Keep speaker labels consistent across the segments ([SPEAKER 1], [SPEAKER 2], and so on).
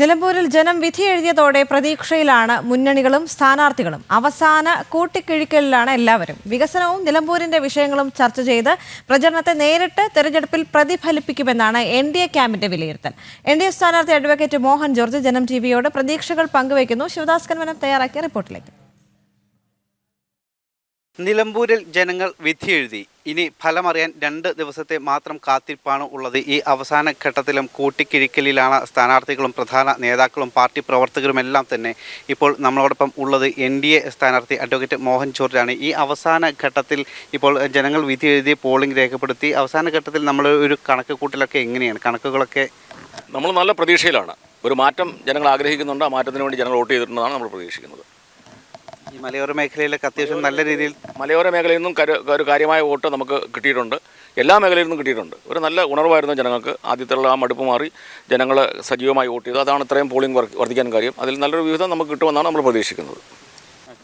[SPEAKER 1] നിലമ്പൂരിൽ ജനം വിധി എഴുതിയതോടെ പ്രതീക്ഷയിലാണ് മുന്നണികളും സ്ഥാനാർത്ഥികളും. അവസാന കൂട്ടിക്കിഴിക്കലിലാണ് എല്ലാവരും. വികസനവും നിലമ്പൂരിന്റെ വിഷയങ്ങളും ചർച്ച ചെയ്ത് പ്രചരണത്തെ നേരിട്ട് തെരഞ്ഞെടുപ്പിൽ പ്രതിഫലിപ്പിക്കുമെന്നാണ് എൻഡിഎ ക്യാമ്പിന്റെ വിലയിരുത്തൽ. എൻഡിഎ സ്ഥാനാർത്ഥി അഡ്വക്കേറ്റ് മോഹൻ ജോർജ് ജനം ടിവിയോട് പ്രതീക്ഷകൾ പങ്കുവയ്ക്കുന്നു. ശിവദാസ് കന്മനം തയ്യാറാക്കിയ റിപ്പോർട്ടിലേക്ക്.
[SPEAKER 2] നിലമ്പൂരിൽ ജനങ്ങൾ വിധിയെഴുതി. ഇനി ഫലമറിയാൻ 2 ദിവസത്തെ മാത്രം കാത്തിരിപ്പാണ് ഉള്ളത്. ഈ അവസാന ഘട്ടത്തിലും കൂട്ടിക്കിഴിക്കലിലാണ് സ്ഥാനാർത്ഥികളും പ്രധാന നേതാക്കളും പാർട്ടി പ്രവർത്തകരുമെല്ലാം തന്നെ. ഇപ്പോൾ നമ്മളോടൊപ്പം ഉള്ളത് എൻഡിഎ സ്ഥാനാർത്ഥി അഡ്വക്കേറ്റ് മോഹൻ ജോർജാണ്. ഈ അവസാന ഘട്ടത്തിൽ ഇപ്പോൾ ജനങ്ങൾ വിധി എഴുതി പോളിംഗ് രേഖപ്പെടുത്തി. അവസാന ഘട്ടത്തിൽ നമ്മൾ ഒരു കണക്ക് കൂട്ടലൊക്കെ എങ്ങനെയാണ്? കണക്കുകളൊക്കെ
[SPEAKER 3] നമ്മൾ നല്ല പ്രതീക്ഷയിലാണ്. ഒരു മാറ്റം ജനങ്ങൾ ആഗ്രഹിക്കുന്നുണ്ട്. ആ മാറ്റത്തിന് വേണ്ടി ജനങ്ങൾ വോട്ട് ചെയ്തിട്ടുണ്ടെന്നാണ് നമ്മൾ പ്രതീക്ഷിക്കുന്നത്.
[SPEAKER 2] ഈ മലയോര മേഖലയിലൊക്കെ അത്യാവശ്യം നല്ല രീതിയിൽ
[SPEAKER 3] മലയോര മേഖലയിൽ നിന്നും ഒരു കാര്യമായ വോട്ട് നമുക്ക് കിട്ടിയിട്ടുണ്ട്. എല്ലാ മേഖലയിൽ നിന്നും കിട്ടിയിട്ടുണ്ട്. ഒരു നല്ല ഉണർവായിരുന്നു ജനങ്ങൾക്ക്. ആദ്യത്തുള്ള ആ മടുപ്പ് മാറി ജനങ്ങൾ സജീവമായി വോട്ട് ചെയ്തു. അതാണ് ഇത്രയും പോളിംഗ് വർദ്ധിക്കാൻ കാര്യം. അതിൽ നല്ലൊരു വിഹിതം നമുക്ക് കിട്ടുമെന്നാണ് നമ്മൾ പ്രതീക്ഷിക്കുന്നത്.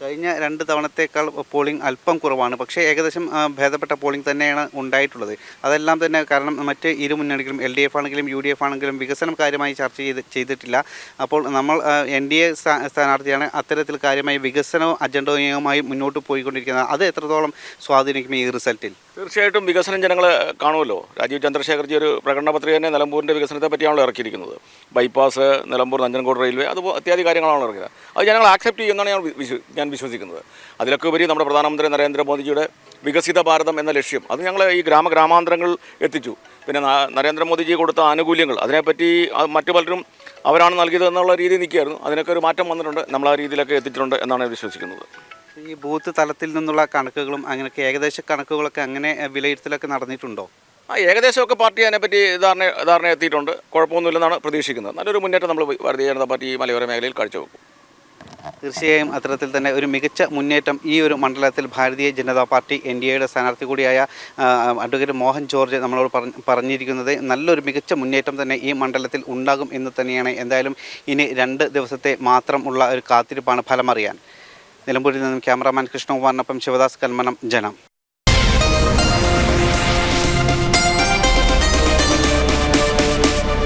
[SPEAKER 2] കഴിഞ്ഞ 2 തവണത്തേക്കാൾ പോളിംഗ് അല്പം കുറവാണ്. പക്ഷേ ഏകദേശം ഭേദപ്പെട്ട പോളിംഗ് തന്നെയാണ് ഉണ്ടായിട്ടുള്ളത്. അതെല്ലാം തന്നെ കാരണം മറ്റ് ഇരു മുന്നണികളും LDF ആണെങ്കിലും UDF ആണെങ്കിലും വികസനം കാര്യമായി ചർച്ച ചെയ്തിട്ടില്ല. അപ്പോൾ നമ്മൾ NDA സ്ഥാനാർത്ഥിയാണ് അത്തരത്തിൽ കാര്യമായി വികസനവും അജണ്ടയുമായി മുന്നോട്ട് പോയിക്കൊണ്ടിരിക്കുന്നത്. അത് എത്രത്തോളം സ്വാധീനിക്കും ഈ റിസൾട്ടിൽ?
[SPEAKER 3] തീർച്ചയായിട്ടും വികസനം ജനങ്ങൾ കാണുമല്ലോ. രാജീവ് ചന്ദ്രശേഖർജി ഒരു പ്രകടന പത്രിക തന്നെ നിലമ്പൂരിൻ്റെ വികസനത്തെ പറ്റിയാണല്ലോ ഇറക്കിയിരിക്കുന്നത്. ബൈപ്പാസ്, നിലമ്പൂർ നഞ്ചൻകോട് റെയിൽവേ, അത് ഇത്യാദി കാര്യങ്ങളാണല്ലോ ഇറക്കിയത്. അത് ജനങ്ങൾ ആക്സെപ്റ്റ് ചെയ്യുമെന്നാണ് ഞാൻ വിശ്വസിക്കുന്നത്. അതിലൊക്കെ ഉപരി നമ്മുടെ പ്രധാനമന്ത്രി നരേന്ദ്രമോദിജിയുടെ വികസിത ഭാരതം എന്ന ലക്ഷ്യം അത് ഞങ്ങൾ ഈ ഗ്രാമാന്തരങ്ങളിൽ എത്തിച്ചു. പിന്നെ നരേന്ദ്രമോദിജി കൊടുത്ത ആനുകൂല്യങ്ങൾ അതിനെപ്പറ്റി മറ്റു പലരും അവരാണ് നൽകിയത് എന്നുള്ള രീതി നിൽക്കുകയായിരുന്നു. അതിനൊക്കെ ഒരു മാറ്റം വന്നിട്ടുണ്ട്. നമ്മൾ ആ രീതിയിലൊക്കെ എത്തിച്ചിട്ടുണ്ട് എന്നാണ് വിശ്വസിക്കുന്നത്.
[SPEAKER 2] ഈ ബൂത്ത് തലത്തിൽ നിന്നുള്ള കണക്കുകളും അങ്ങനെയൊക്കെ ഏകദേശ കണക്കുകളൊക്കെ അങ്ങനെ വിലയിരുത്തലൊക്കെ നടന്നിട്ടുണ്ടോ?
[SPEAKER 3] ഏകദേശമൊക്കെ പാർട്ടി അതിനെപ്പറ്റി ധാരണ എത്തിയിട്ടുണ്ട്. കുഴപ്പമൊന്നുമില്ലെന്നാണ് പ്രതീക്ഷിക്കുന്നത്. നല്ലൊരു മുന്നേറ്റം നമ്മൾ ഭാരതീയ ജനതാ പാർട്ടി മലയോര മേഖലയിൽ കാഴ്ചവെക്കും.
[SPEAKER 2] തീർച്ചയായും അത്തരത്തിൽ തന്നെ ഒരു മികച്ച മുന്നേറ്റം ഈ ഒരു മണ്ഡലത്തിൽ ഭാരതീയ ജനതാ പാർട്ടി NDAയുടെ സ്ഥാനാർത്ഥി കൂടിയായ അഡ്വക്കേറ്റ് മോഹൻ ജോർജ് നമ്മളോട് പറഞ്ഞിരിക്കുന്നത്. നല്ലൊരു മികച്ച മുന്നേറ്റം തന്നെ ഈ മണ്ഡലത്തിൽ ഉണ്ടാകും എന്ന് തന്നെയാണ്. എന്തായാലും ഇനി 2 ദിവസത്തെ മാത്രം ഉള്ള ഒരു കാത്തിരിപ്പാണ് ഫലമറിയാൻ. നിലമ്പൂരിൽ നിന്നും ക്യാമറാമാൻ കൃഷ്ണകുമാറിനൊപ്പം ശിവദാസ് കന്മനം, ജനം.